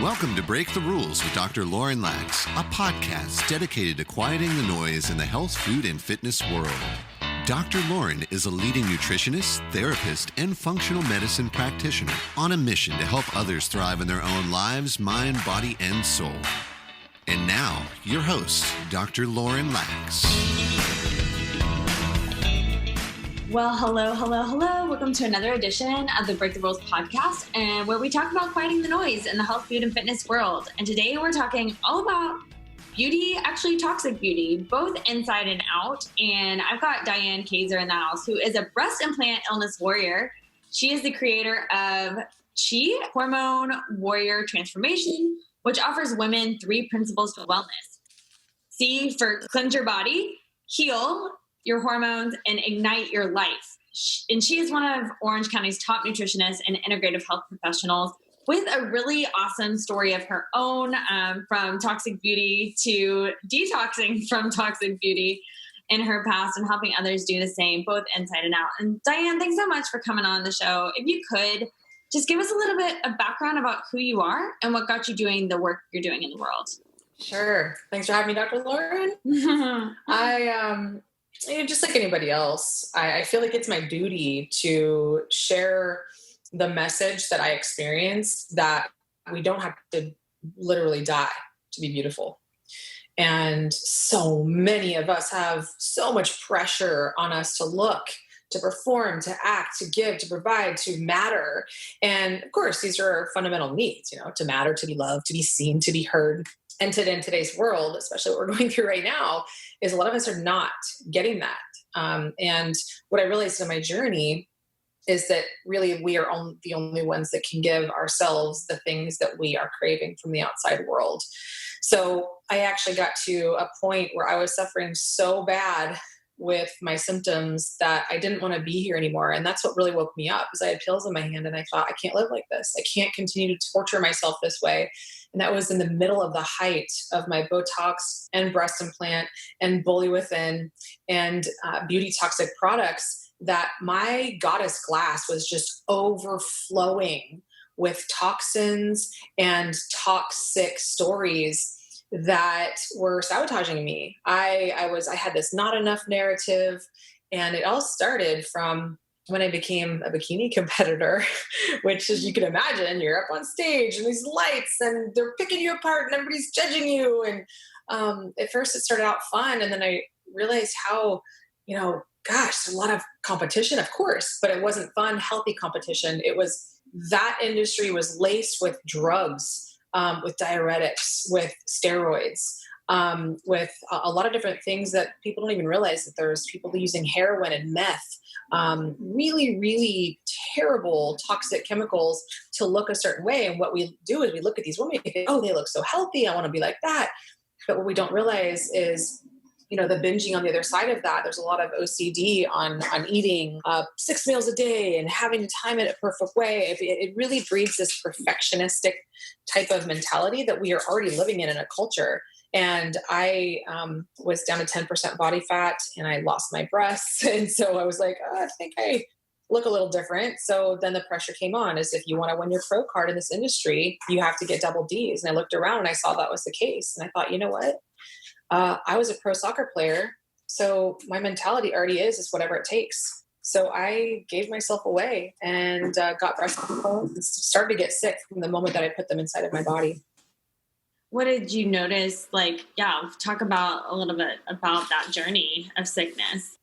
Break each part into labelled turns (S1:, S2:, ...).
S1: Welcome to Break the Rules with Dr. Lauren Lax, a podcast dedicated to quieting the noise in the health, food, and fitness world. Dr. Lauren is a leading nutritionist, therapist, and functional medicine practitioner on a mission to help others thrive in their own lives, mind, body, and soul. And now, your host, Dr. Lauren Lax.
S2: Well, hello. Welcome to another edition of the Break the Rules podcast, and where we talk about quieting the noise in the health, food, and fitness world. And today we're talking all about beauty, actually toxic beauty, both inside and out. And I've got Diane Kazer in the house, who is a Breast Implant Illness Warrior. She is the creator of CHI Hormone Warrior Transformation, which offers women 3 principles to wellness. C for cleanse your body, heal your hormones, and ignite your life. And she is one of Orange County's top nutritionists and integrative health professionals with a really awesome story of her own, from toxic beauty to detoxing from toxic beauty in her past and helping others do the same, both inside and out. And Diane, thanks so much for coming on the show. If you could just give us a little bit of background about who you are and what got you doing the work you're doing in the world.
S3: Sure. Thanks for having me, Dr. Lauren. Just like anybody else, I feel like it's my duty to share the message that I experienced, that we don't have to literally die to be beautiful. And so many of us have so much pressure on us to look, to perform, to act, to give, to provide, to matter. And of course, these are our fundamental needs, to matter, to be loved, to be seen, to be heard. And in today's world, especially what we're going through right now, is a lot of us are not getting that. And what I realized in my journey is that really we are the only ones that can give ourselves the things that we are craving from the outside world. So I actually got to a point where I was suffering so bad with my symptoms that I didn't want to be here anymore. And that's what really woke me up, because I had pills in my hand and I thought, I can't live like this. I can't continue to torture myself this way. And that was in the middle of the height of my Botox and breast implant and Bully Within and beauty toxic products, that my goddess glass was just overflowing with toxins and toxic stories that were sabotaging me. I had this not enough narrative, and it all started from when I became a bikini competitor, which, as you can imagine, you're up on stage and these lights and they're picking you apart and everybody's judging you. And at first it started out fun. And then I realized how, there's a lot of competition, of course, but it wasn't fun, healthy competition. That industry was laced with drugs, with diuretics, with steroids, with a lot of different things that people don't even realize, that there's people using heroin and meth, really, really terrible toxic chemicals to look a certain way. And what we do is we look at these women and think, oh, they look so healthy, I want to be like that. But what we don't realize is, the binging on the other side of that. There's a lot of OCD on eating 6 meals a day and having to time it a perfect way. It really breeds this perfectionistic type of mentality that we are already living in a culture. And I was down to 10% body fat and I lost my breasts. And so I was like, I think I look a little different. So then the pressure came on, as if you want to win your pro card in this industry, you have to get double Ds. And I looked around and I saw that was the case. And I thought, you know what? I was a pro soccer player. So my mentality already is whatever it takes. So I gave myself away and got breast implants and started to get sick from the moment that I put them inside of my body.
S2: What did you notice? Talk about a little bit about that journey of sickness.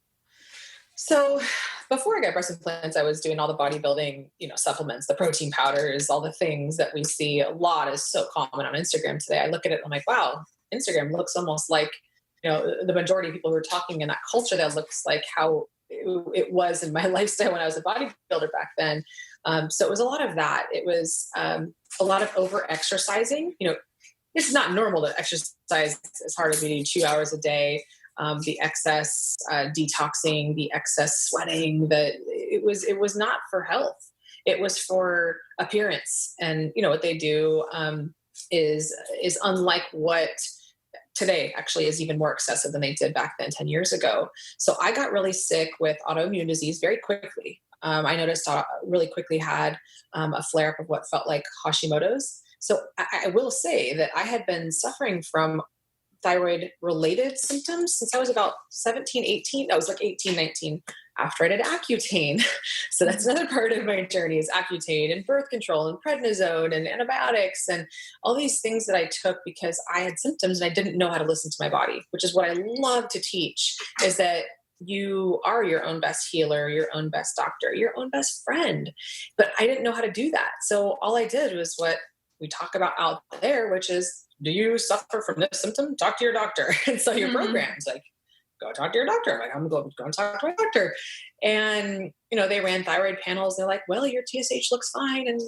S3: So before I got breast implants, I was doing all the bodybuilding, supplements, the protein powders, all the things that we see a lot is so common on Instagram today. I look at it and I'm like, wow, Instagram looks almost like, the majority of people who are talking in that culture, that looks like how it was in my lifestyle when I was a bodybuilder back then. So it was a lot of that. It was a lot of over exercising. It's not normal to exercise as hard as we do 2 hours a day. The excess detoxing, the excess sweating, it was not for health. It was for appearance. And what they do is unlike what today actually is even more excessive than they did back then 10 years ago. So I got really sick with autoimmune disease very quickly. I noticed I really quickly had a flare-up of what felt like Hashimoto's. So I will say that I had been suffering from thyroid related symptoms since I was about 17, 18. I was like 18, 19 after I did Accutane. So that's another part of my journey is Accutane and birth control and prednisone and antibiotics and all these things that I took because I had symptoms and I didn't know how to listen to my body, which is what I love to teach, is that you are your own best healer, your own best doctor, your own best friend. But I didn't know how to do that. So all I did was what we talk about out there, which is, do you suffer from this symptom? Talk to your doctor. And so your program's like, go talk to your doctor. I'm like, I'm going to go and talk to my doctor. And, they ran thyroid panels. They're like, well, your TSH looks fine. And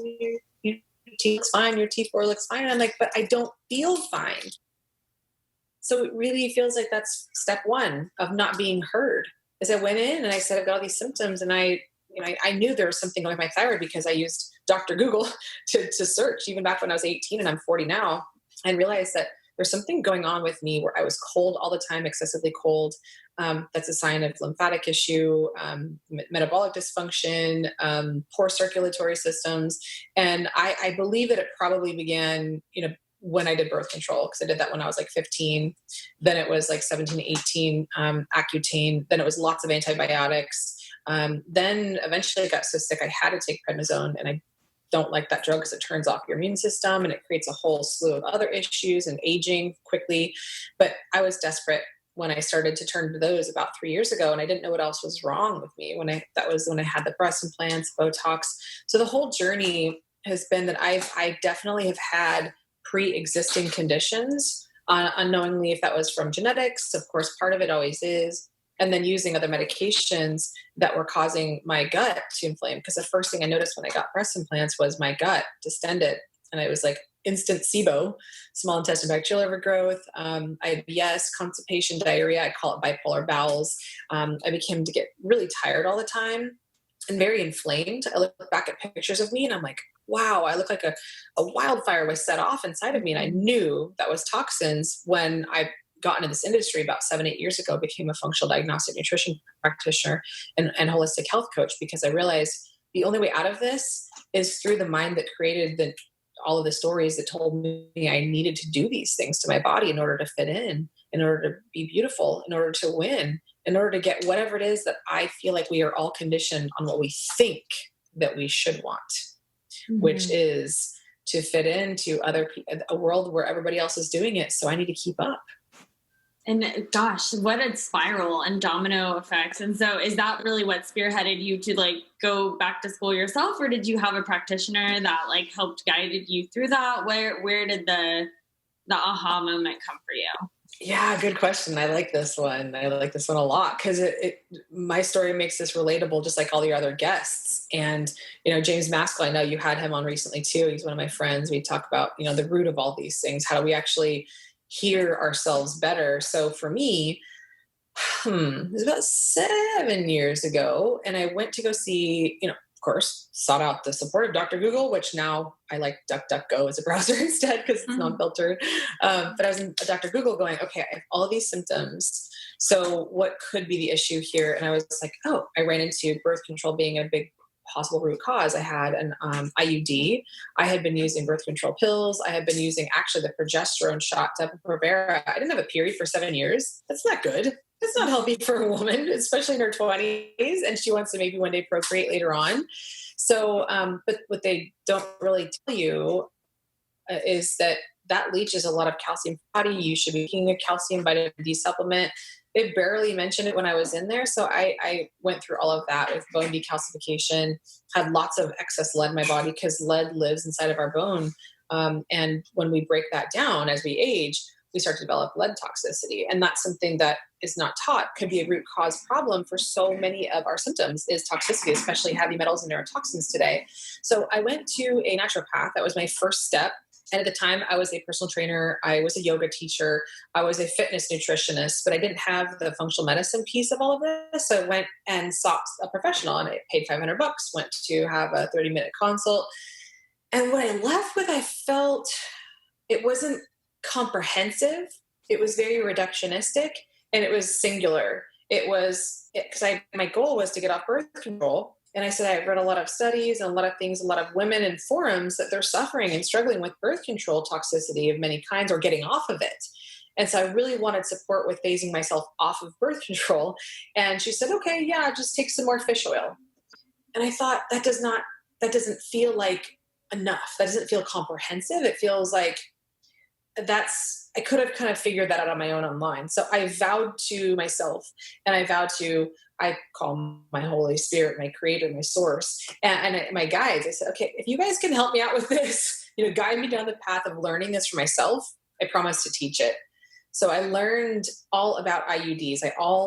S3: your T looks fine. Your T4 looks fine. And I'm like, but I don't feel fine. So it really feels like that's step one of not being heard. As I went in and I said, I've got all these symptoms. And I knew there was something going with my thyroid because I used Dr. Google to search even back when I was 18 and I'm 40 now. And realized that there's something going on with me where I was cold all the time, excessively cold. That's a sign of lymphatic issue, metabolic dysfunction, poor circulatory systems. And I believe that it probably began, when I did birth control, because I did that when I was like 15. Then it was like 17, 18, Accutane. Then it was lots of antibiotics. Then eventually I got so sick I had to take prednisone, and I don't like that drug because it turns off your immune system and it creates a whole slew of other issues and aging quickly. But I was desperate when I started to turn to those about 3 years ago, and I didn't know what else was wrong with me that was when I had the breast implants, Botox. So the whole journey has been that I definitely have had pre-existing conditions, unknowingly, if that was from genetics, of course, part of it always is. And then using other medications that were causing my gut to inflame. Because the first thing I noticed when I got breast implants was my gut distended. And it was like instant SIBO, small intestine bacterial overgrowth, IBS, constipation, diarrhea. I call it bipolar bowels. I began to get really tired all the time and very inflamed. I look back at pictures of me and I'm like, wow, I look like a wildfire was set off inside of me. And I knew that was toxins when I got into this industry about 7-8 years ago, became a functional diagnostic nutrition practitioner and holistic health coach, because I realized the only way out of this is through the mind that created all of the stories that told me I needed to do these things to my body in order to fit in order to be beautiful, in order to win, in order to get whatever it is that I feel like we are all conditioned on what we think that we should want, which is to fit into a world where everybody else is doing it. So I need to keep up.
S2: And gosh, what a spiral and domino effects. And so is that really what spearheaded you to like go back to school yourself, or did you have a practitioner that like helped guided you through that? Where did the aha moment come for you?
S3: Yeah, good question. I like this one. I like this one a lot because my story makes this relatable, just like all your other guests. And, James Maskell, I know you had him on recently too. He's one of my friends. We talk about, the root of all these things. How do we actually hear ourselves better? So for me, it was about 7 years ago, and I went to go see, of course, sought out the support of Dr. Google, which now I like DuckDuckGo as a browser instead because it's non-filtered. But I was in Dr. Google going, okay, I have all of these symptoms. So what could be the issue here? And I was like, I ran into birth control being a big possible root cause. I had an IUD. I had been using birth control pills. I had been using actually the progesterone shot, Depo-Provera. I didn't have a period for 7 years. That's not good. That's not healthy for a woman, especially in her 20s. And she wants to maybe one day procreate later on. So, but what they don't really tell you is that leaches a lot of calcium from the body. You should be taking a calcium vitamin D supplement. They barely mentioned it when I was in there. So I went through all of that with bone decalcification, had lots of excess lead in my body because lead lives inside of our bone. And when we break that down as we age, we start to develop lead toxicity. And that's something that is not taught, could be a root cause problem for so many of our symptoms is toxicity, especially heavy metals and neurotoxins today. So I went to a naturopath. That was my first step. And at the time I was a personal trainer, I was a yoga teacher, I was a fitness nutritionist, but I didn't have the functional medicine piece of all of this. So I went and sought a professional, and I paid $500, went to have a 30-minute consult. And what I left with, I felt it wasn't comprehensive. It was very reductionistic, and it was singular. It was because my goal was to get off birth control And I said, I've read a lot of studies and a lot of things, a lot of women in forums that they're suffering and struggling with birth control toxicity of many kinds or getting off of it. And so I really wanted support with phasing myself off of birth control. And she said, okay, yeah, just take some more fish oil. And I thought that doesn't feel like enough. That doesn't feel comprehensive. It feels like I could have kind of figured that out on my own online. So I vowed to myself, and I call my Holy Spirit, my creator, my source, and my guides. I said, okay, if you guys can help me out with this, guide me down the path of learning this for myself, I promise to teach it. So I learned all about IUDs.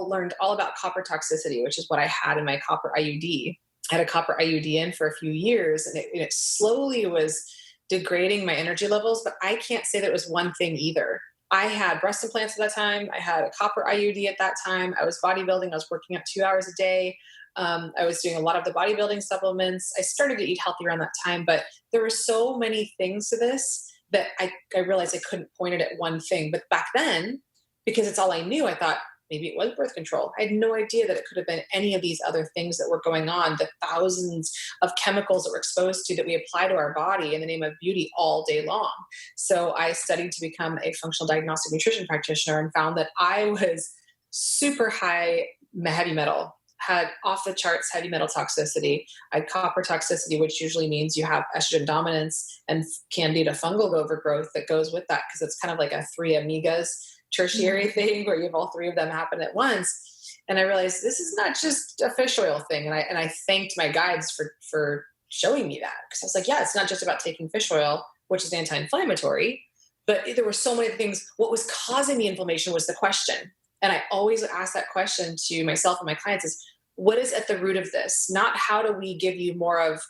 S3: Learned all about copper toxicity, which is what I had in my copper IUD. I had a copper IUD in for a few years, and it slowly was degrading my energy levels, but I can't say that it was one thing either. I had breast implants at that time. I had a copper IUD at that time. I was bodybuilding. I was working out 2 hours a day. I was doing a lot of the bodybuilding supplements. I started to eat healthy around that time, but there were so many things to this that I realized I couldn't point it at one thing. But back then, because it's all I knew, I thought maybe it was birth control. I had no idea that it could have been any of these other things that were going on, the thousands of chemicals that we're exposed to that we apply to our body in the name of beauty all day long. So I studied to become a functional diagnostic nutrition practitioner and found that I was super high heavy metal, had off the charts heavy metal toxicity. I had copper toxicity, which usually means you have estrogen dominance and candida fungal overgrowth that goes with that, because it's kind of like a three amigas tertiary thing where you have all three of them happen at once. And I realized this is not just a fish oil thing. And I thanked my guides for showing me that, because I was like, yeah, it's not just about taking fish oil, which is anti-inflammatory, but there were so many things. What was causing the inflammation was the question. And I always ask that question to myself and my clients is, what is at the root of this? Not how do we give you more of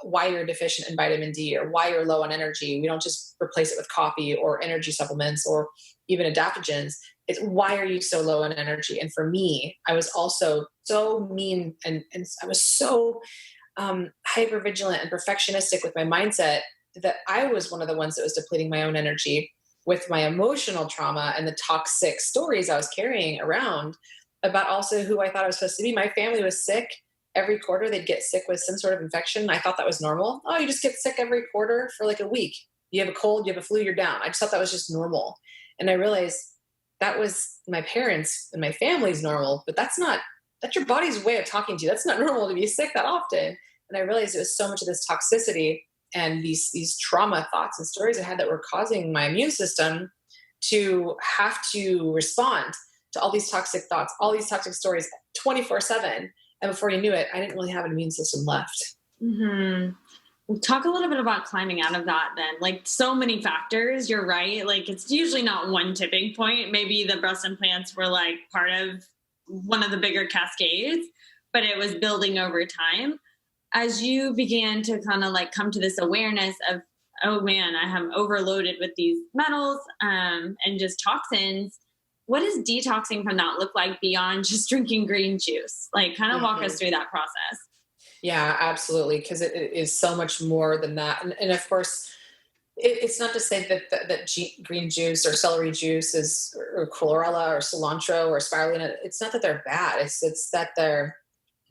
S3: why you're deficient in vitamin D or why you're low on energy. We don't just replace it with coffee or energy supplements or even adaptogens. It's why are you so low on energy? And for me, I was also so mean and I was so hypervigilant and perfectionistic with my mindset that I was one of the ones that was depleting my own energy with my emotional trauma and the toxic stories I was carrying around about also who I thought I was supposed to be. My family was sick. Every quarter they'd get sick with some sort of infection. I thought that was normal. Oh, you just get sick every quarter for like a week. You have a cold, you have a flu, you're down. I just thought that was just normal. And I realized that was my parents and my family's normal, but that's your body's way of talking to you. That's not normal to be sick that often. And I realized it was so much of this toxicity and these trauma thoughts and stories I had that were causing my immune system to have to respond to all these toxic thoughts, all these toxic stories 24/7. And before you knew it, I didn't really have an immune system left.
S2: Mm-hmm. We'll talk a little bit about climbing out of that then. Like so many factors, you're right. Like it's usually not one tipping point. Maybe the breast implants were like part of one of the bigger cascades, but it was building over time. As you began to kind of like come to this awareness of, oh man, I am overloaded with these metals and just toxins. What does detoxing from that look like beyond just drinking green juice? Like kind of walk us through that process.
S3: Yeah, absolutely. Because it is so much more than that. And of course, it's not to say that green juice or celery juice or chlorella or cilantro or spirulina. It's not that they're bad. It's that they're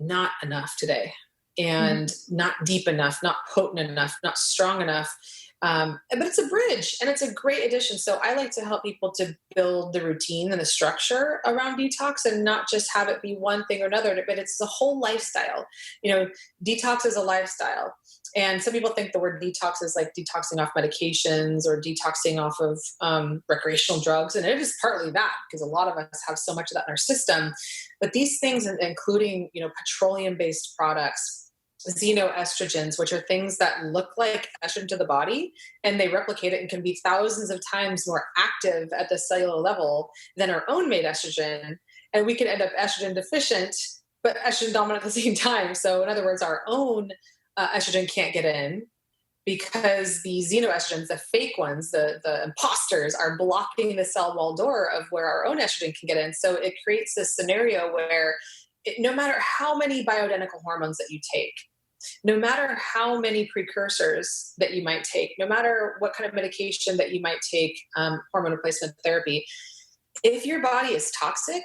S3: not enough today and not deep enough, not potent enough, not strong enough. But it's a bridge and it's a great addition. So I like to help people to build the routine and the structure around detox and not just have it be one thing or another, but it's the whole lifestyle. Detox is a lifestyle. And some people think the word detox is like detoxing off medications or detoxing off of recreational drugs. And it is partly that, because a lot of us have so much of that in our system. But these things, including, petroleum-based products, xenoestrogens, which are things that look like estrogen to the body, and they replicate it and can be thousands of times more active at the cellular level than our own made estrogen. And we can end up estrogen deficient, but estrogen dominant at the same time. So in other words, our own estrogen can't get in because the xenoestrogens, the fake ones, the imposters, are blocking the cell wall door of where our own estrogen can get in. So it creates this scenario where no matter how many bioidentical hormones that you take, no matter how many precursors that you might take, no matter what kind of medication that you might take, hormone replacement therapy, if your body is toxic,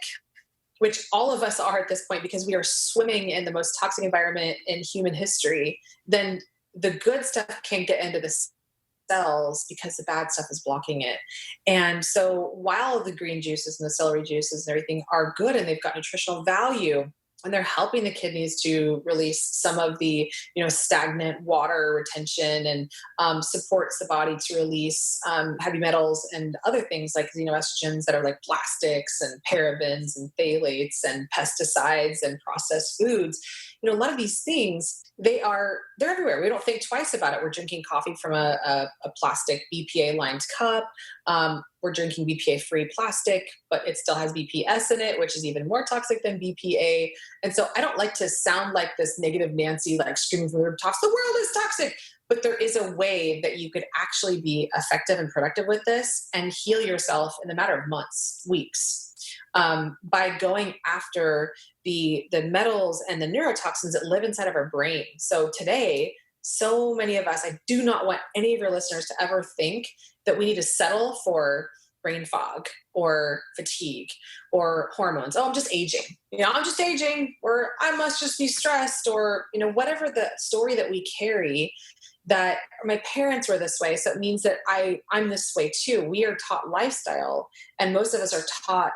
S3: which all of us are at this point because we are swimming in the most toxic environment in human history, then the good stuff can't get into the cells because the bad stuff is blocking it. And so while the green juices and the celery juices and everything are good and they've got nutritional value, and they're helping the kidneys to release some of the, stagnant water retention, and supports the body to release heavy metals and other things like xenoestrogens that are like plastics and parabens and phthalates and pesticides and processed foods. A lot of these things, they're everywhere. We don't think twice about it. We're drinking coffee from a plastic BPA lined cup. We're drinking BPA-free plastic, but it still has BPS in it, which is even more toxic than BPA. And so I don't like to sound like this negative Nancy, like screaming from the rooftops, the world is toxic. But there is a way that you could actually be effective and productive with this and heal yourself in a matter of months, weeks, by going after the metals and the neurotoxins that live inside of our brain. So today, so many of us, I do not want any of your listeners to ever think that we need to settle for brain fog or fatigue or hormones. Oh, I'm just aging. I'm just aging, or I must just be stressed, or, whatever the story that we carry, that my parents were this way. So it means that I'm this way too. We are taught lifestyle, and most of us are taught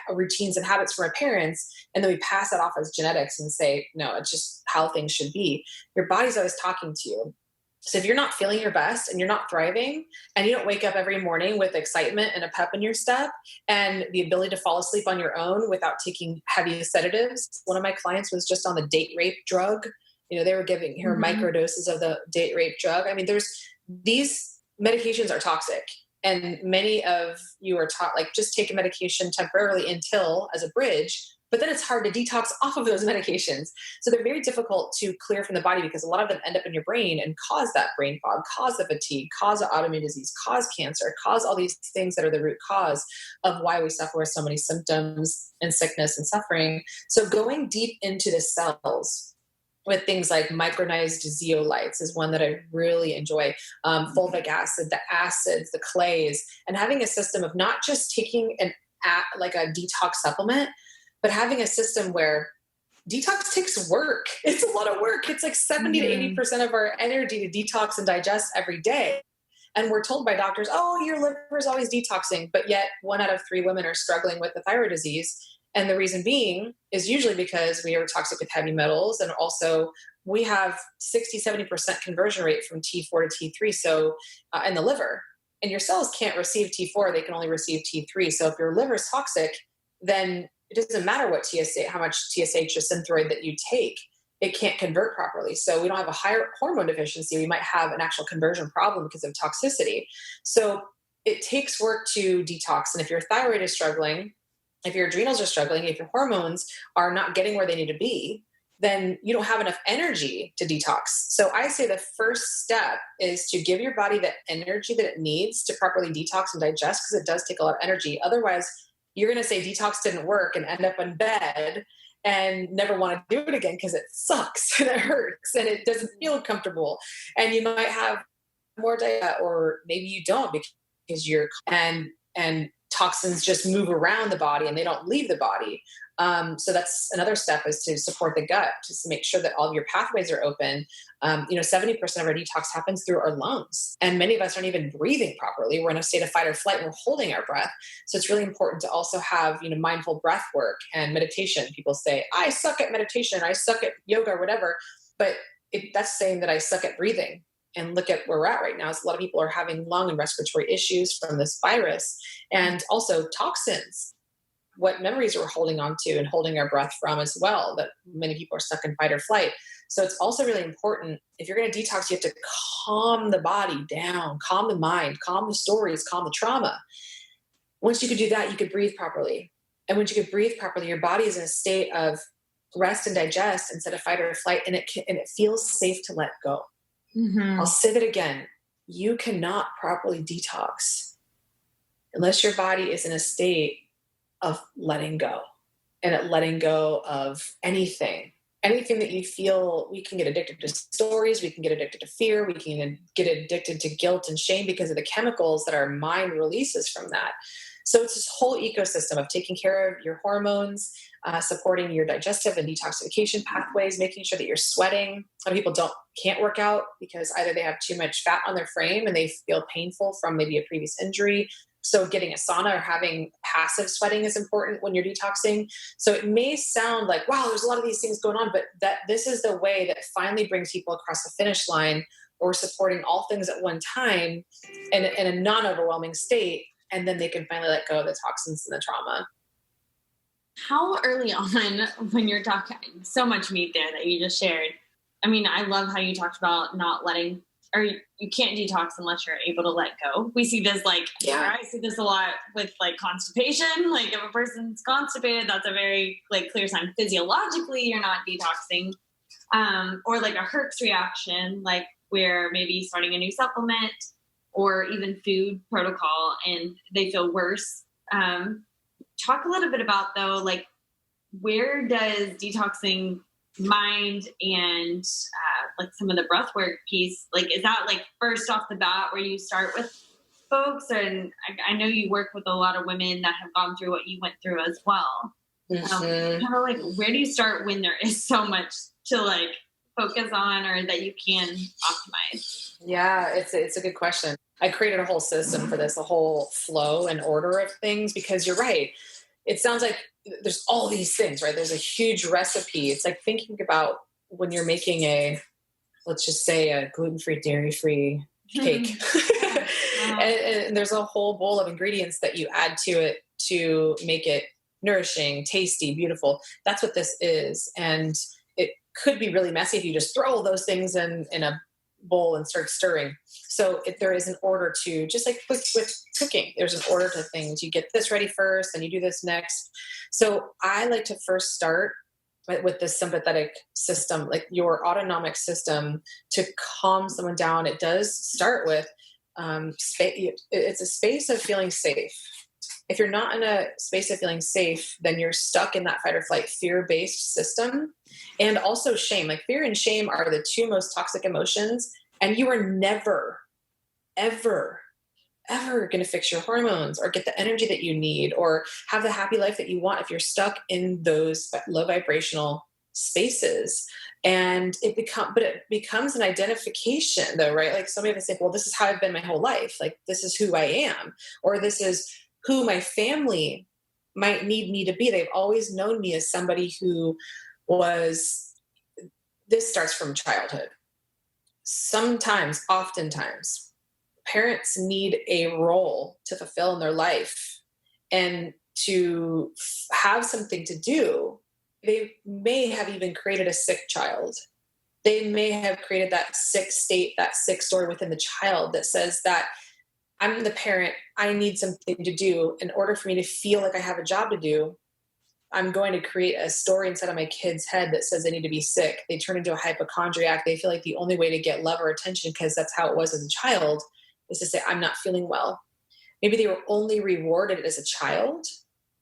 S3: routines and habits from our parents, and then we pass that off as genetics and say, no, it's just how things should be. Your body's always talking to you. So if you're not feeling your best and you're not thriving, and you don't wake up every morning with excitement and a pep in your step and the ability to fall asleep on your own without taking heavy sedatives. One of my clients was just on the date rape drug. They were giving her microdoses of the date rape drug. I mean, these medications are toxic. And many of you are taught, like, just take a medication temporarily until, as a bridge, but then it's hard to detox off of those medications. So they're very difficult to clear from the body because a lot of them end up in your brain and cause that brain fog, cause the fatigue, cause the autoimmune disease, cause cancer, cause all these things that are the root cause of why we suffer with so many symptoms and sickness and suffering. So going deep into the cells with things like micronized zeolites is one that I really enjoy. Fulvic acid, the acids, the clays, and having a system of not just taking like a detox supplement, but having a system where detox takes work. It's a lot of work. It's like 70 to 80% of our energy to detox and digest every day. And we're told by doctors, oh, your liver is always detoxing. But yet 1 out of 3 women are struggling with the thyroid disease. And the reason being is usually because we are toxic with heavy metals. And also we have 60-70% conversion rate from T4 to T3. So in the liver, and your cells can't receive T4, they can only receive T3. So if your liver is toxic, then it doesn't matter what how much TSH or Synthroid that you take, it can't convert properly. So we don't have a higher hormone deficiency. We might have an actual conversion problem because of toxicity. So it takes work to detox. And if your thyroid is struggling, if your adrenals are struggling, if your hormones are not getting where they need to be, then you don't have enough energy to detox. So I say the first step is to give your body the energy that it needs to properly detox and digest, because it does take a lot of energy. Otherwise, you're going to say detox didn't work and end up in bed and never want to do it again because it sucks and it hurts and it doesn't feel comfortable. And you might have more diarrhea, or maybe you don't, because and toxins just move around the body and they don't leave the body. So that's another step, is to support the gut, just to make sure that all of your pathways are open. 70% of our detox happens through our lungs, and many of us aren't even breathing properly. We're in a state of fight or flight and we're holding our breath. So it's really important to also have, mindful breath work and meditation. People say, I suck at meditation, I suck at yoga or whatever, but that's saying that I suck at breathing. And look at where we're at right now. Is a lot of people are having lung and respiratory issues from this virus, and also toxins, what memories we're holding on to and holding our breath from as well, that many people are stuck in fight or flight. So it's also really important, if you're going to detox, you have to calm the body down, calm the mind, calm the stories, calm the trauma. Once you could do that, you could breathe properly. And once you could breathe properly, your body is in a state of rest and digest instead of fight or flight, and it feels safe to let go. I'll say that again. You cannot properly detox unless your body is in a state of letting go, and at letting go of anything that you feel. We can get addicted to stories. We can get addicted to fear. We can get addicted to guilt and shame because of the chemicals that our mind releases from that. So it's this whole ecosystem of taking care of your hormones, supporting your digestive and detoxification pathways, making sure that you're sweating. Some people can't work out because either they have too much fat on their frame and they feel painful from maybe a previous injury. So getting a sauna or having passive sweating is important when you're detoxing. So it may sound like, wow, there's a lot of these things going on, but this is the way that finally brings people across the finish line, or supporting all things at one time in a non-overwhelming state. And then they can finally let go of the toxins and the trauma.
S2: How early on, when you're talking, so much meat there that you just shared. I mean, I love how you talked about not letting, or you can't detox unless you're able to let go. We see this I see this a lot with like constipation. Like if a person's constipated, that's a very clear sign physiologically you're not detoxing. Or like a Herx reaction, like where maybe starting a new supplement or even food protocol and they feel worse. Talk a little bit about though, like where does detoxing mind and like some of the breath work piece, like is that like first off the bat where you start with folks? And I know you work with a lot of women that have gone through what you went through as well. Kind of like where do you start when there is so much to like focus on or that you can optimize?
S3: Yeah, it's a good question. I created a whole system for this, a whole flow and order of things, because you're right. It sounds like there's all these things, right? There's a huge recipe. It's like thinking about when you're making let's just say a gluten-free, dairy-free cake. and there's a whole bowl of ingredients that you add to it to make it nourishing, tasty, beautiful. That's what this is. And it could be really messy if you just throw all those things in a bowl and start stirring. So if there is an order to, just like with cooking, there's an order to things. You get this ready first, and you do this next. So I like to first start with this sympathetic system, like your autonomic system, to calm someone down. It does start with it's a space of feeling safe. If you're not in a space of feeling safe, then you're stuck in that fight or flight fear-based system. And also shame. Like fear and shame are the two most toxic emotions. And you are never, ever, ever going to fix your hormones or get the energy that you need or have the happy life that you want if you're stuck in those low vibrational spaces. And it becomes an identification though, right? Like somebody would say, well, this is how I've been my whole life. Like this is who I am, or this is who my family might need me to be. They've always known me as somebody who this starts from childhood. Oftentimes, parents need a role to fulfill in their life and to have something to do. They may have even created a sick child. They may have created that sick state, that sick story within the child that says that I'm the parent, I need something to do. In order for me to feel like I have a job to do, I'm going to create a story inside of my kid's head that says they need to be sick. They turn into a hypochondriac. They feel like the only way to get love or attention, because that's how it was as a child, is to say, I'm not feeling well. Maybe they were only rewarded as a child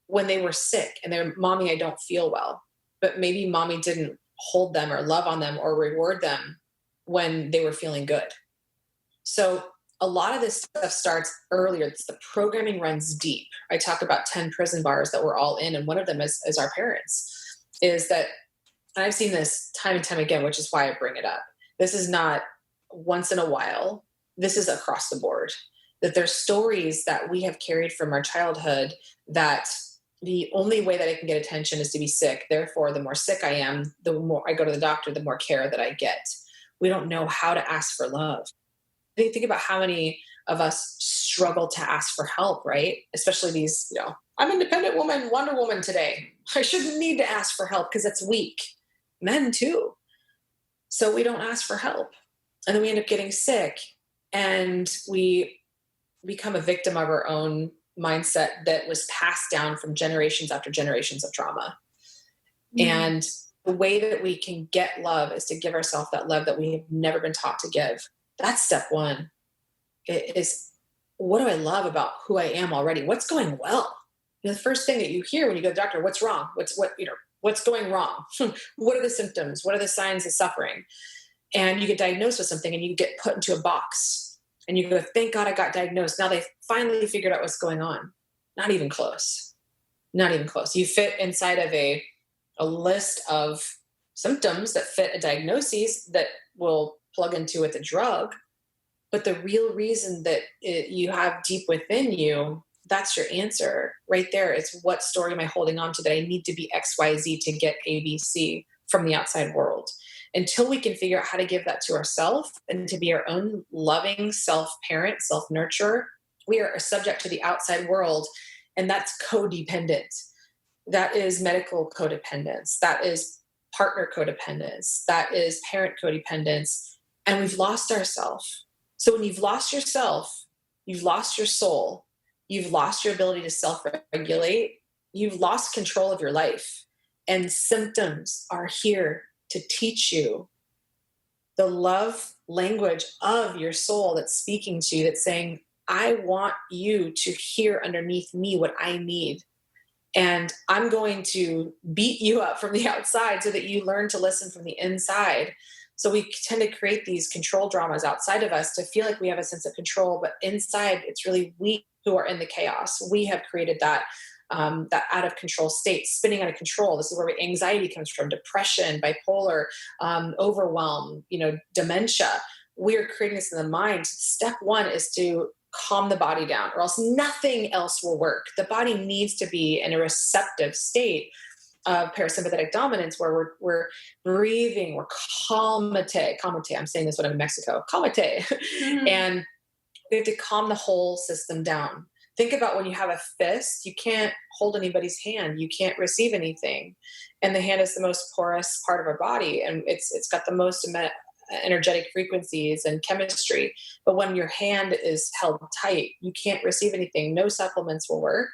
S3: when they were sick and they're, mommy, I don't feel well. But maybe mommy didn't hold them or love on them or reward them when they were feeling good. So a lot of this stuff starts earlier. The programming runs deep. I talk about 10 prison bars that we're all in. And one of them is our parents, is that, and I've seen this time and time again, which is why I bring it up. This is not once in a while. This is across the board, that there's stories that we have carried from our childhood that the only way that I can get attention is to be sick. Therefore, the more sick I am, the more I go to the doctor, the more care that I get. We don't know how to ask for love. Think about how many of us struggle to ask for help, right? Especially these, I'm an independent woman, Wonder Woman today. I shouldn't need to ask for help because it's weak. Men too. So we don't ask for help. And then we end up getting sick and we become a victim of our own mindset that was passed down from generations after generations of trauma. Mm-hmm. And the way that we can get love is to give ourselves that love that we have never been taught to give. That's step one. It is, what do I love about who I am already? What's going well? The first thing that you hear when you go to the doctor, what's wrong? What's going wrong? What are the symptoms? What are the signs of suffering? And you get diagnosed with something and you get put into a box and you go, thank God I got diagnosed. Now they finally figured out what's going on. Not even close. Not even close. You fit inside of a list of symptoms that fit a diagnosis that will plug into with a drug. But the real reason that you have deep within you, that's your answer right there. It's what story am I holding on to that I need to be XYZ to get ABC from the outside world? Until we can figure out how to give that to ourselves and to be our own loving self-parent, self-nurturer, we are subject to the outside world. And that's codependent. That is medical codependence. That is partner codependence. That is parent codependence. And we've lost ourselves. So when you've lost yourself, you've lost your soul, you've lost your ability to self-regulate, you've lost control of your life. And symptoms are here to teach you the love language of your soul that's speaking to you, that's saying, I want you to hear underneath me what I need. And I'm going to beat you up from the outside so that you learn to listen from the inside. So we tend to create these control dramas outside of us to feel like we have a sense of control, but inside it's really we who are in the chaos. We have created that out of control state, spinning out of control. This is where anxiety comes from, depression, bipolar, overwhelm, dementia. We are creating this in the mind. Step one is to calm the body down, or else nothing else will work. The body needs to be in a receptive state of parasympathetic dominance, where we're breathing, we're calmate. I'm saying this when I'm in Mexico, calmate. Mm-hmm. And we have to calm the whole system down. Think about when you have a fist, you can't hold anybody's hand. You can't receive anything. And the hand is the most porous part of our body. And it's got the most energetic frequencies and chemistry. But when your hand is held tight, you can't receive anything. No supplements will work.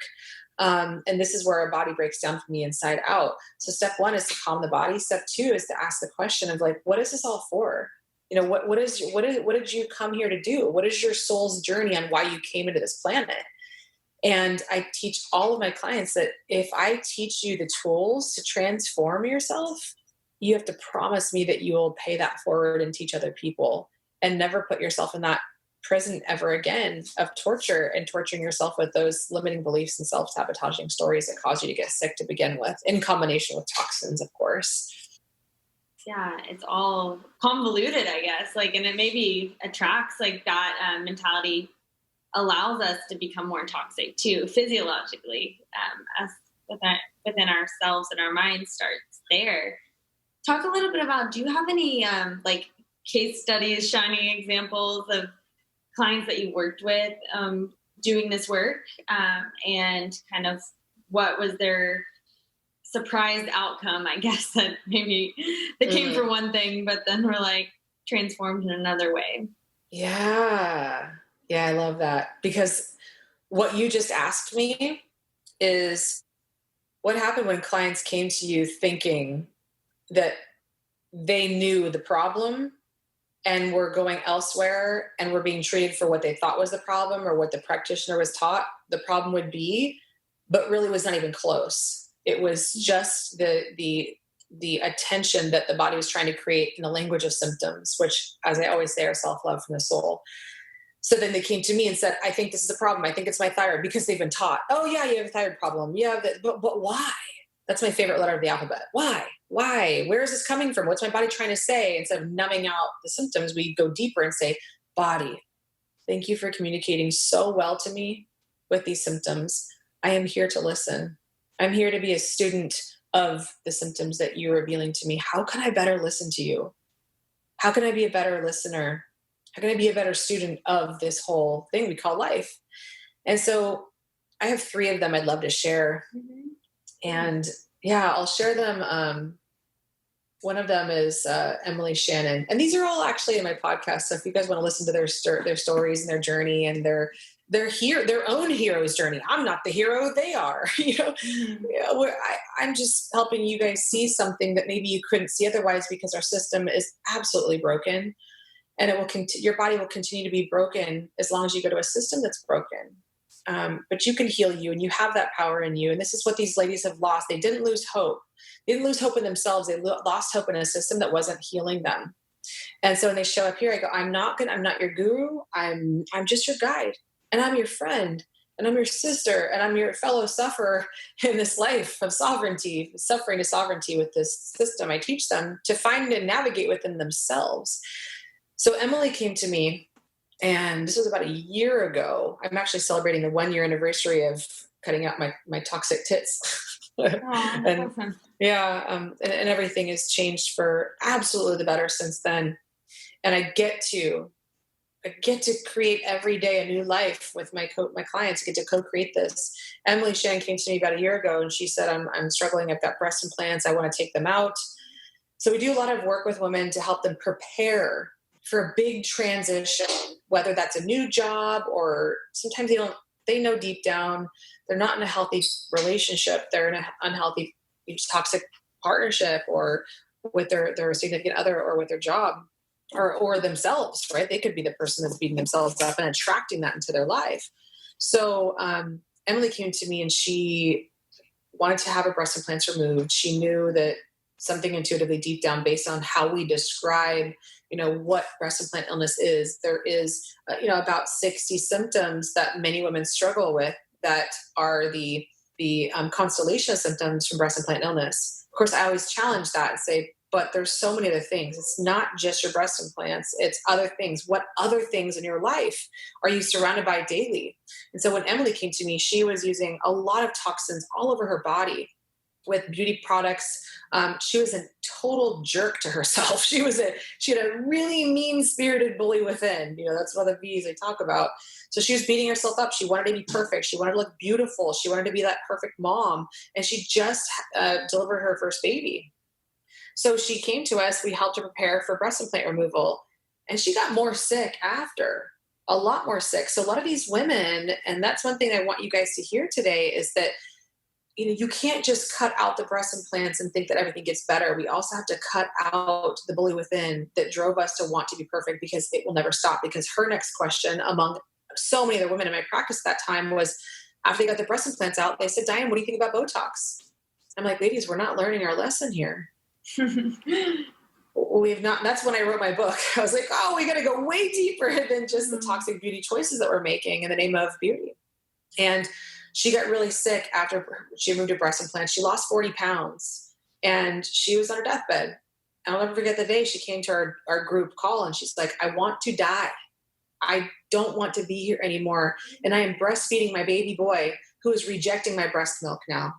S3: And this is where our body breaks down from the inside out. So step one is to calm the body. Step two is to ask the question of what is this all for? What did you come here to do? What is your soul's journey on why you came into this planet? And I teach all of my clients that if I teach you the tools to transform yourself, you have to promise me that you will pay that forward and teach other people, and never put yourself in that prison ever again of torture and torturing yourself with those limiting beliefs and self-sabotaging stories that cause you to get sick to begin with, in combination with toxins, of course.
S2: Yeah, it's all convoluted, I guess. And it maybe attracts that mentality allows us to become more toxic too, physiologically, as within ourselves and our mind starts there. Talk a little bit about, do you have any case studies, shining examples of clients that you worked with doing this work, and kind of what was their surprised outcome, I guess, that maybe they came for one thing, but then were transformed in another way?
S3: Yeah, I love that, because what you just asked me is what happened when clients came to you thinking that they knew the problem and were going elsewhere and were being treated for what they thought was the problem, or what the practitioner was taught the problem would be, but really was not even close. It was just the attention that the body was trying to create in the language of symptoms, which, as I always say, are self-love from the soul. So then they came to me and said, I think this is a problem. I think it's my thyroid, because they've been taught, oh yeah, you have a thyroid problem. Yeah, but why? That's my favorite letter of the alphabet. Why? Where is this coming from? What's my body trying to say? Instead of numbing out the symptoms, we go deeper and say, body, thank you for communicating so well to me with these symptoms. I am here to listen. I'm here to be a student of the symptoms that you're revealing to me. How can I better listen to you? How can I be a better listener? How can I be a better student of this whole thing we call life? And so I have 3 of them I'd love to share. Mm-hmm. And yeah, I'll share them. One of them is Emily Shannon. And these are all actually in my podcast. So if you guys want to listen to their stories and their journey and their own hero's journey. I'm not the hero, they are. I'm just helping you guys see something that maybe you couldn't see otherwise, because our system is absolutely broken. And it will your body will continue to be broken as long as you go to a system that's broken. But you can heal you, and you have that power in you. And this is what these ladies have lost. They didn't lose hope. They didn't lose hope in themselves. They lost hope in a system that wasn't healing them. And so when they show up here, I go, I'm not your guru. I'm just your guide, and I'm your friend. and I'm your sister, and I'm your fellow sufferer in this life of sovereignty, suffering to sovereignty with this system. I teach them to find and navigate within themselves. So Emily came to me, and this was about a year ago. I'm actually celebrating the 1-year anniversary of cutting out my toxic tits. And
S2: awesome.
S3: yeah, and everything has changed for absolutely the better since then. And I get to create every day a new life with my clients. I get to co-create this. Emily Shan came to me about a year ago, and she said, I'm struggling. I've got breast implants. I want to take them out. So we do a lot of work with women to help them prepare for a big transition, whether that's a new job, or sometimes they know deep down they're not in a healthy relationship. They're in an unhealthy, toxic partnership, or with their significant other, or with their job, or themselves, right? They could be the person that's beating themselves up and attracting that into their life. So Emily came to me, and she wanted to have her breast implants removed. She knew that something intuitively deep down, based on how we describe, what breast implant illness is, there is, about 60 symptoms that many women struggle with that are the constellation of symptoms from breast implant illness. Of course, I always challenge that and say, but there's so many other things. It's not just your breast implants. It's other things. What other things in your life are you surrounded by daily? And so when Emily came to me, she was using a lot of toxins all over her body with beauty products. She was a total jerk to herself. She had a really mean-spirited bully within. That's one of the V's I talk about. So she was beating herself up. She wanted to be perfect. She wanted to look beautiful. She wanted to be that perfect mom. And she just delivered her first baby. So she came to us. We helped her prepare for breast implant removal. And she got more sick after, a lot more sick. So a lot of these women, and that's one thing I want you guys to hear today, is that you can't just cut out the breast implants and think that everything gets better. We also have to cut out the bully within that drove us to want to be perfect, because it will never stop. Because her next question, among so many other women in my practice at that time, was, after they got the breast implants out, they said, Diane, what do you think about Botox? I'm like, ladies, we're not learning our lesson here. We've not. That's when I wrote my book. I was like, we got to go way deeper than just the toxic beauty choices that we're making in the name of beauty. And she got really sick after she removed her breast implants. She lost 40 pounds, and she was on her deathbed. I'll never forget the day she came to our group call, and she's like, I want to die. I don't want to be here anymore. And I am breastfeeding my baby boy who is rejecting my breast milk now.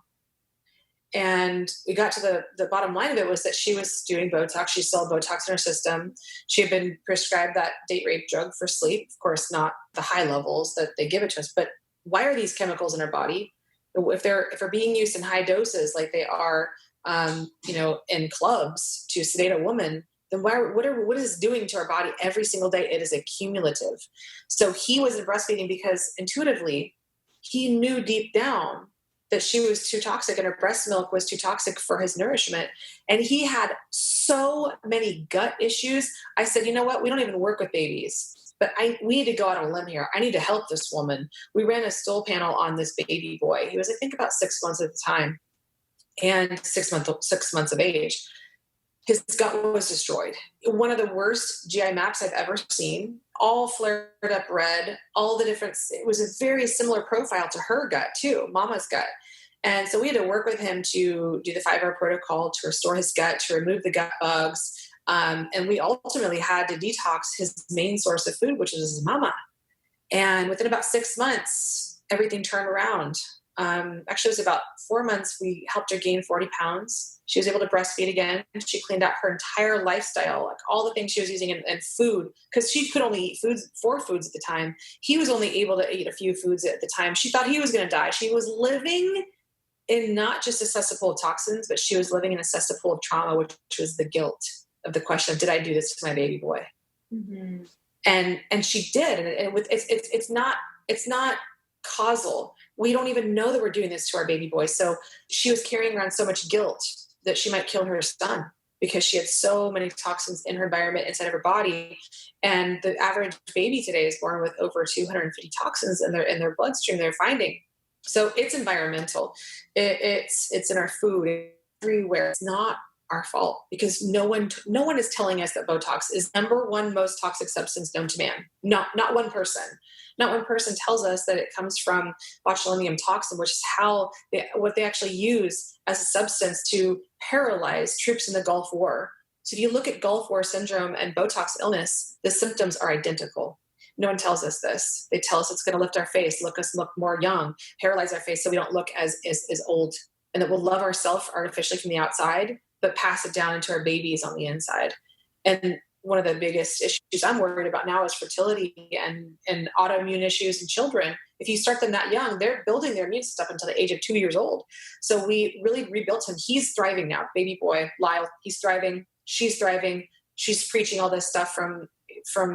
S3: And we got to the bottom line of it, was that she was doing Botox. She still had Botox in her system. She had been prescribed that date rape drug for sleep. Of course, not the high levels that they give it to us, but why are these chemicals in our body? If they're being used in high doses, like they are, in clubs to sedate a woman, then what is it doing to our body every single day? It is accumulative. So he wasn't breastfeeding because intuitively he knew deep down that she was too toxic and her breast milk was too toxic for his nourishment. And he had so many gut issues. I said, you know what? We don't even work with babies. But we need to go out on a limb here. I need to help this woman. We ran a stool panel on this baby boy. He was, I think, about 6 months at the time, and 6 months of age. His gut was destroyed. One of the worst GI maps I've ever seen, all flared up red, all the different, it was a very similar profile to her gut too, mama's gut. And so we had to work with him to do the 5-hour protocol to restore his gut, to remove the gut bugs. And we ultimately had to detox his main source of food, which is his mama. And within about 6 months, everything turned around. Actually, it was about 4 months. We helped her gain 40 pounds. She was able to breastfeed again. She cleaned out her entire lifestyle, like all the things she was using in food, because she could only eat 4 foods at the time. He was only able to eat a few foods at the time. She thought he was going to die. She was living in not just a cesspool of toxins, but she was living in a cesspool of trauma, which was the guilt of the question of, did I do this to my baby boy? Mm-hmm. And she did. And it's not causal. We don't even know that we're doing this to our baby boy. So she was carrying around so much guilt that she might kill her son because she had so many toxins in her environment, inside of her body. And the average baby today is born with over 250 toxins in their bloodstream they're finding. So it's environmental. It's in our food everywhere. It's not our fault, because no one is telling us that Botox is number one most toxic substance known to man. Not one person. Not one person tells us that it comes from botulinum toxin, which is what they actually use as a substance to paralyze troops in the Gulf War. So if you look at Gulf War syndrome and Botox illness, the symptoms are identical. No one tells us this. They tell us it's going to lift our face, look more young, paralyze our face so we don't look as old, and that we'll love ourselves artificially from the outside, but pass it down into our babies on the inside. And one of the biggest issues I'm worried about now is fertility and autoimmune issues in children. If you start them that young, they're building their immune system until the age of 2 years old. So we really rebuilt him. He's thriving now. Baby boy, Lyle, he's thriving. She's thriving. She's preaching all this stuff from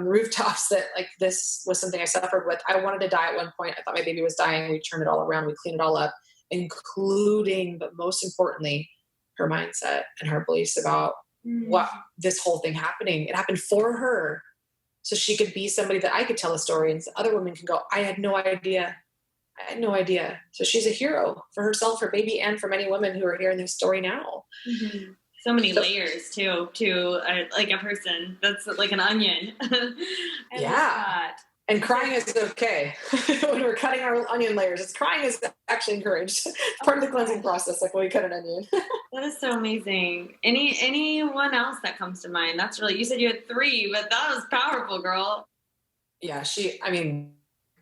S3: rooftops that like this was something I suffered with. I wanted to die at one point. I thought my baby was dying. We turned it all around. We cleaned it all up, including, but most importantly, her mindset and her beliefs about what this whole thing happening. It happened for her. So she could be somebody that I could tell a story and other women can go, I had no idea. So she's a hero for herself, her baby, and for many women who are hearing this story now.
S2: Mm-hmm. So many layers too, to like a person that's like an onion.
S3: Yeah. And crying is okay. When we're cutting our onion layers, crying is actually encouraged. It's part of the cleansing process, like when we cut an onion.
S2: That is so amazing. Anyone else that comes to mind? That's really, you said you had 3, but that was powerful, girl.
S3: Yeah,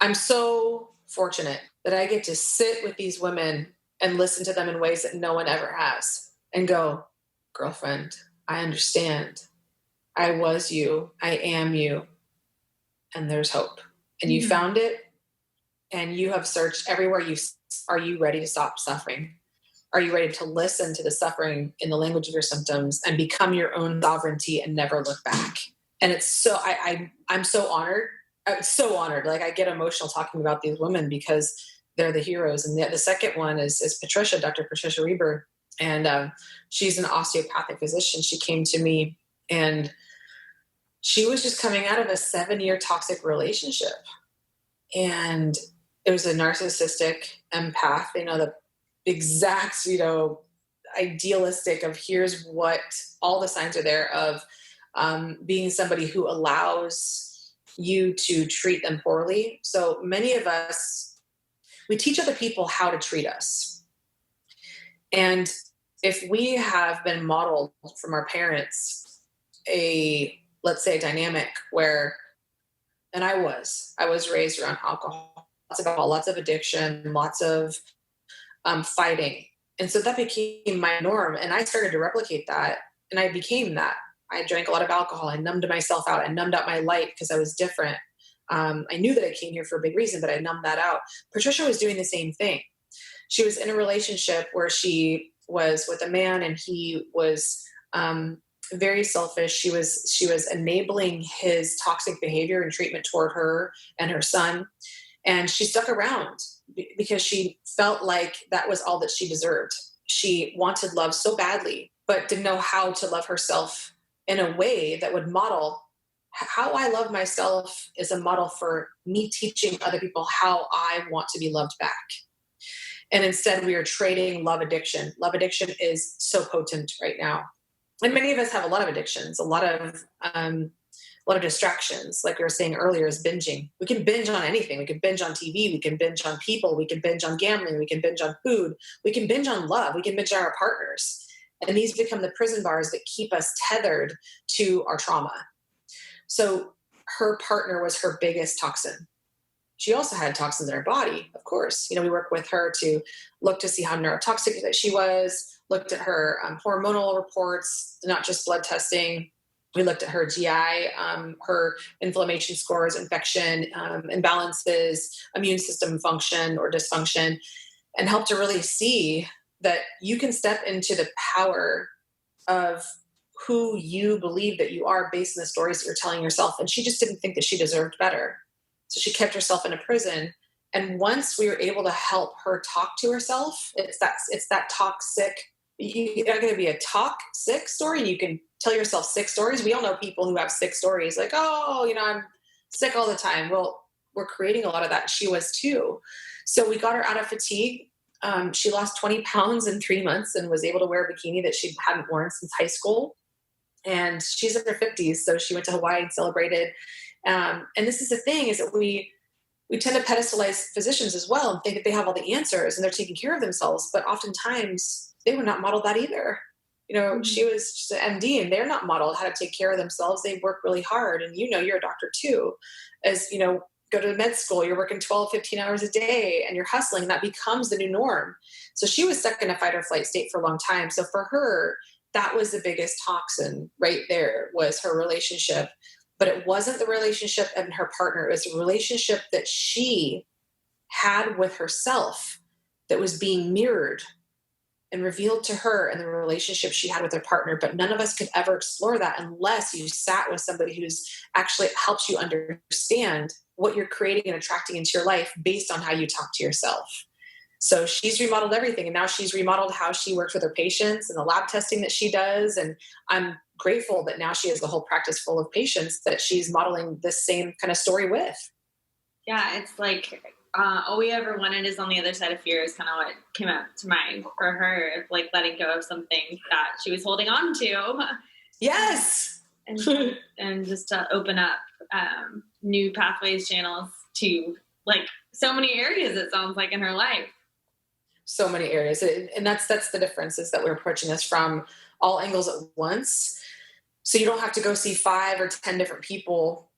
S3: I'm so fortunate that I get to sit with these women and listen to them in ways that no one ever has and go, girlfriend, I understand. I was you. I am you. And there's hope. And you found it, and you have searched everywhere. Are you ready to stop suffering? Are you ready to listen to the suffering in the language of your symptoms and become your own sovereignty and never look back? And it's so, I'm so honored. I'm so honored. Like I get emotional talking about these women because they're the heroes. And the second one is Patricia, Dr. Patricia Reber. And she's an osteopathic physician. She came to me and she was just coming out of a 7-year toxic relationship. And it was a narcissistic empath, the exact, idealistic of here's what all the signs are there of being somebody who allows you to treat them poorly. So many of us, we teach other people how to treat us. And if we have been modeled from our parents, let's say a dynamic where, and I was raised around alcohol, lots of addiction, lots of fighting. And so that became my norm. And I started to replicate that. And I became that. I drank a lot of alcohol. I numbed myself out. I numbed out my light because I was different. I knew that I came here for a big reason, but I numbed that out. Patricia was doing the same thing. She was in a relationship where she was with a man and he was very selfish. She was enabling his toxic behavior and treatment toward her and her son. And she stuck around because she felt like that was all that she deserved. She wanted love so badly, but didn't know how to love herself in a way that would model how I love myself is a model for me teaching other people how I want to be loved back. And instead we are trading love addiction. Love addiction is so potent right now. And many of us have a lot of addictions, a lot of distractions. Like we were saying earlier, is binging. We can binge on anything. We can binge on TV. We can binge on people. We can binge on gambling. We can binge on food. We can binge on love. We can binge on our partners. And these become the prison bars that keep us tethered to our trauma. So her partner was her biggest toxin. She also had toxins in her body, of course. We worked with her to look to see how neurotoxic that she was, looked at her hormonal reports, not just blood testing. We looked at her GI, her inflammation scores, infection, imbalances, immune system function or dysfunction, and helped to really see that you can step into the power of who you believe that you are based on the stories that you're telling yourself. And she just didn't think that she deserved better. So she kept herself in a prison. And once we were able to help her talk to herself, it's that toxic. You're going to be a toxic story. And you can tell yourself 6 stories. We all know people who have 6 stories like, I'm sick all the time. Well, we're creating a lot of that. She was too. So we got her out of fatigue. She lost 20 pounds in 3 months and was able to wear a bikini that she hadn't worn since high school. And she's in her 50s. So she went to Hawaii and celebrated. And this is the thing, is that we tend to pedestalize physicians as well and think that they have all the answers and they're taking care of themselves. But oftentimes they were not modeled that either. She was just an MD and they're not modeled how to take care of themselves. They work really hard. And you're a doctor too. As go to med school, you're working 12, 15 hours a day and you're hustling, and that becomes the new norm. So she was stuck in a fight or flight state for a long time. So for her, that was the biggest toxin right there, was her relationship. But it wasn't the relationship and her partner. It was a relationship that she had with herself that was being mirrored and revealed to her in the relationship she had with her partner. But none of us could ever explore that unless you sat with somebody who's actually helps you understand what you're creating and attracting into your life based on how you talk to yourself. So she's remodeled everything. And now she's remodeled how she works with her patients and the lab testing that she does. And I'm grateful that now she has the whole practice full of patients that she's modeling the same kind of story with.
S2: Yeah, it's like all we ever wanted is on the other side of fear is kind of what came up to mind for her, like letting go of something that she was holding on to.
S3: Yes.
S2: And just to open up new pathways, channels to like so many areas, it sounds like, in her life.
S3: So many areas. And that's the difference, is that we're approaching this from all angles at once. So you don't have to go see 5 or 10 different people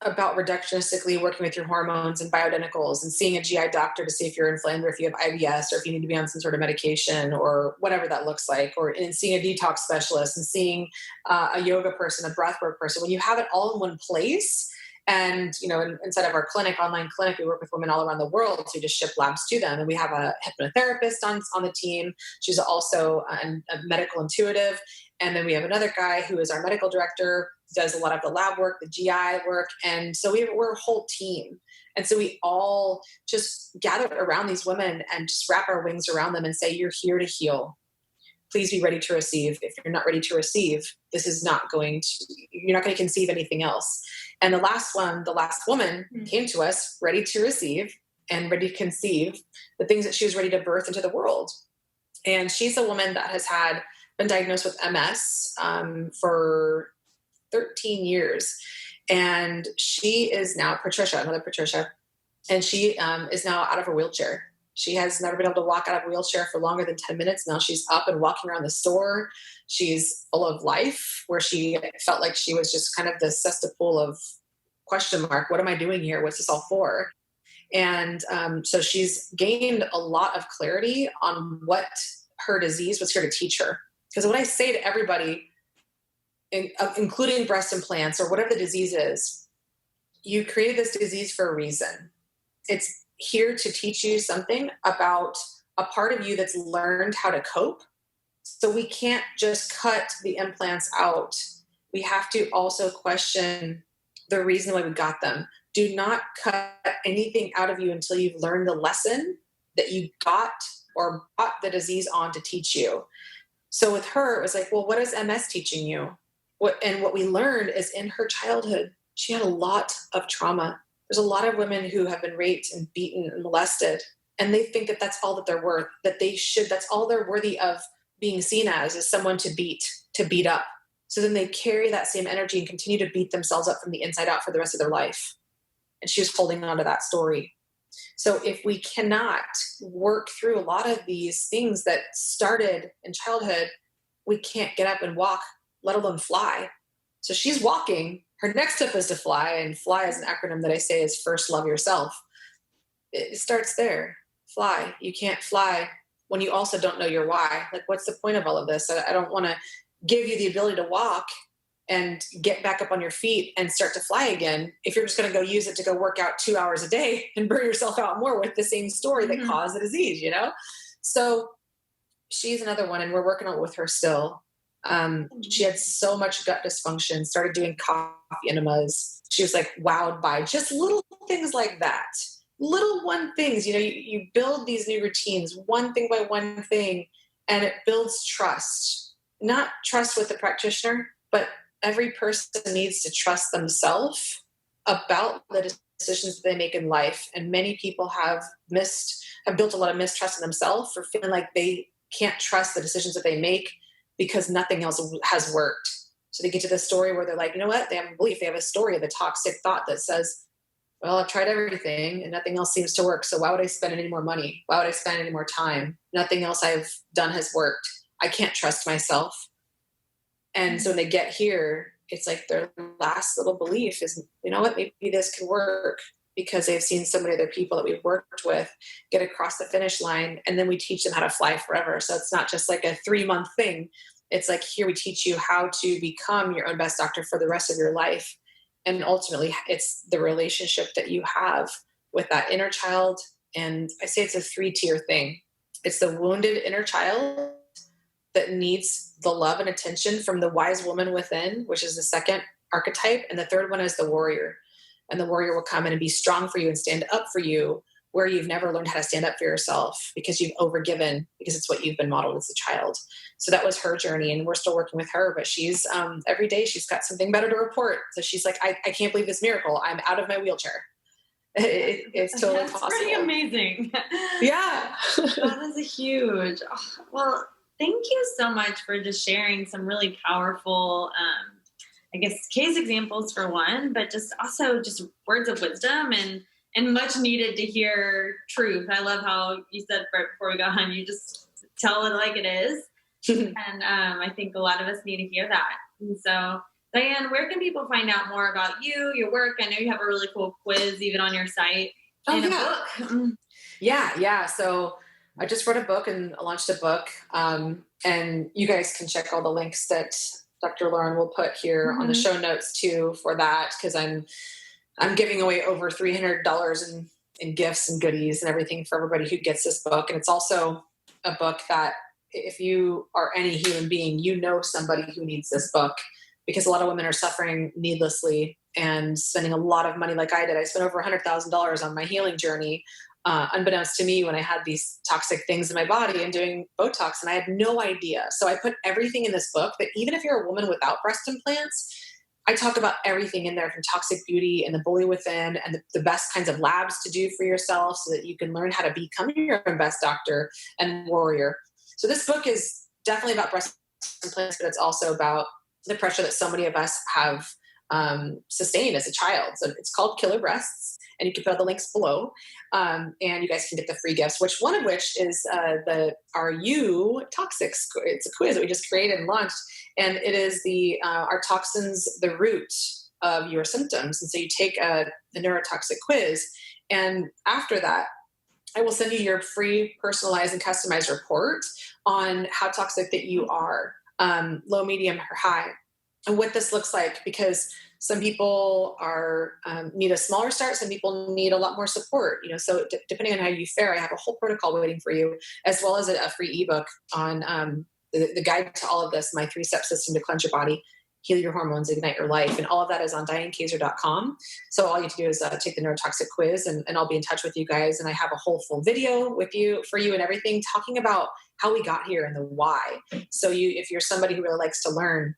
S3: about reductionistically working with your hormones and bioidenticals and seeing a GI doctor to see if you're inflamed or if you have IBS or if you need to be on some sort of medication or whatever that looks like, or in seeing a detox specialist and seeing a yoga person, a breathwork person. When you have it all in one place, and, inside of our online clinic, we work with women all around the world. So we just ship labs to them. And we have a hypnotherapist on the team. She's also a medical intuitive. And then we have another guy who is our medical director, does a lot of the lab work, the GI work. And so we're a whole team. And so we all just gather around these women and just wrap our wings around them and say, you're here to heal. Please be ready to receive. If you're not ready to receive, you're not going to conceive anything else. And the last woman came to us ready to receive and ready to conceive the things that she was ready to birth into the world. And she's a woman that has been diagnosed with MS for 13 years. And she is now another Patricia, and she is now out of a wheelchair. She has never been able to walk out of a wheelchair for longer than 10 minutes. Now she's up and walking around the store. She's full of life, where she felt like she was just kind of the cesspool of question mark. What am I doing here? What's this all for? And so she's gained a lot of clarity on what her disease was here to teach her. Because what I say to everybody, including breast implants or whatever the disease is, you created this disease for a reason. It's here to teach you something about a part of you that's learned how to cope. So we can't just cut the implants out. We have to also question the reason why we got them. Do not cut anything out of you until you've learned the lesson that you got or brought the disease on to teach you. So with her, it was like, well, what is MS teaching you? What we learned is, in her childhood, she had a lot of trauma. There's a lot of women who have been raped and beaten and molested, and they think that that's all that they're worth, that's all they're worthy of being seen as, is someone to beat up. So then they carry that same energy and continue to beat themselves up from the inside out for the rest of their life. And she was holding on to that story. So if we cannot work through a lot of these things that started in childhood, we can't get up and walk, let alone fly. So she's walking. Her next step is to fly, and fly is an acronym that I say is first love yourself. It starts there. Fly. You can't fly when you also don't know your why. Like, what's the point of all of this? I don't want to give you the ability to walk and get back up on your feet and start to fly again if you're just going to go use it to go work out 2 hours a day and burn yourself out more with the same story that caused the disease, So she's another one, and we're working on with her still. She had so much gut dysfunction, started doing coffee enemas. She was like wowed by just little things like that. Little one things, you build these new routines, one thing by one thing, and it builds trust. Not trust with the practitioner, but every person needs to trust themselves about the decisions that they make in life. And many people have built a lot of mistrust in themselves for feeling like they can't trust the decisions that they make because nothing else has worked. So they get to the story where they're like, you know what? They have a belief. They have a story of the toxic thought that says, well, I've tried everything and nothing else seems to work. So why would I spend any more money? Why would I spend any more time? Nothing else I've done has worked. I can't trust myself. And so when they get here, it's like their last little belief is, you know what, maybe this can work, because they've seen so many other people that we've worked with get across the finish line. And then we teach them how to fly forever. So it's not just like a 3-month thing. It's like, here we teach you how to become your own best doctor for the rest of your life. And ultimately, it's the relationship that you have with that inner child. And I say it's a 3-tier thing. It's the wounded inner child that needs the love and attention from the wise woman within, which is the second archetype. And the third one is the warrior. And the warrior will come in and be strong for you and stand up for you where you've never learned how to stand up for yourself because you've overgiven, because it's what you've been modeled as a child. So that was her journey, and we're still working with her, but she's every day she's got something better to report. So she's like, I can't believe this miracle. I'm out of my wheelchair. It's totally
S2: That's
S3: possible.
S2: pretty amazing.
S3: Yeah.
S2: That is a huge, well, thank you so much for just sharing some really powerful, I guess, case examples for one, but just also just words of wisdom and much needed to hear truth. I love how you said right before we got on, you just tell it like it is. And I think a lot of us need to hear that. And so, Diane, where can people find out more about you, your work? I know you have a really cool quiz even on your site and a book.
S3: Yeah. So I just wrote a book and launched a book. And you guys can check all the links that Dr. Lauren will put here on the show notes too for that, because I'm giving away over $300 in gifts and goodies and everything for everybody who gets this book. And it's also a book that if you are any human being, you know somebody who needs this book, because a lot of women are suffering needlessly and spending a lot of money like I did. I spent over $100,000 on my healing journey, unbeknownst to me, when I had these toxic things in my body and doing Botox, and I had no idea. So I put everything in this book that even if you're a woman without breast implants, I talk about everything in there, from toxic beauty and the bully within and the best kinds of labs to do for yourself so that you can learn how to become your own best doctor and warrior. So this book is definitely about breast implants, but it's also about the pressure that so many of us have sustained as a child. So it's called Killer Breasts, and you can put all the links below. And you guys can get the free gifts, one of which is the Are You Toxic? It's a quiz that we just created and launched. And it is are toxins the root of your symptoms? And so you take the neurotoxic quiz, and after that, I will send you your free personalized and customized report on how toxic that you are, low, medium, or high, and what this looks like, because some people need a smaller start. Some people need a lot more support, so depending on how you fare, I have a whole protocol waiting for you, as well as a free ebook on the guide to all of this, my 3-step system to cleanse your body, heal your hormones, ignite your life. And all of that is on DianeKazer.com. So all you have to do is take the neurotoxic quiz, and I'll be in touch with you guys. And I have a whole full video for you and everything, talking about how we got here and the why. So if you're somebody who really likes to learn,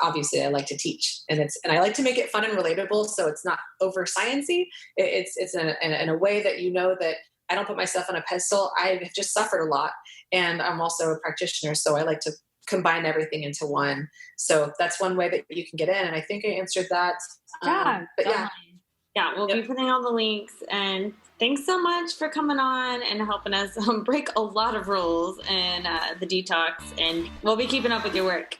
S3: obviously I like to teach, and I like to make it fun and relatable. So it's not over sciencey. It's in a way that that I don't put myself on a pedestal. I've just suffered a lot, and I'm also a practitioner. So I like to combine everything into one. So that's one way that you can get in. And I think I answered that.
S2: We'll be putting all the links, and thanks so much for coming on and helping us break a lot of rules in the detox, and we'll be keeping up with your work.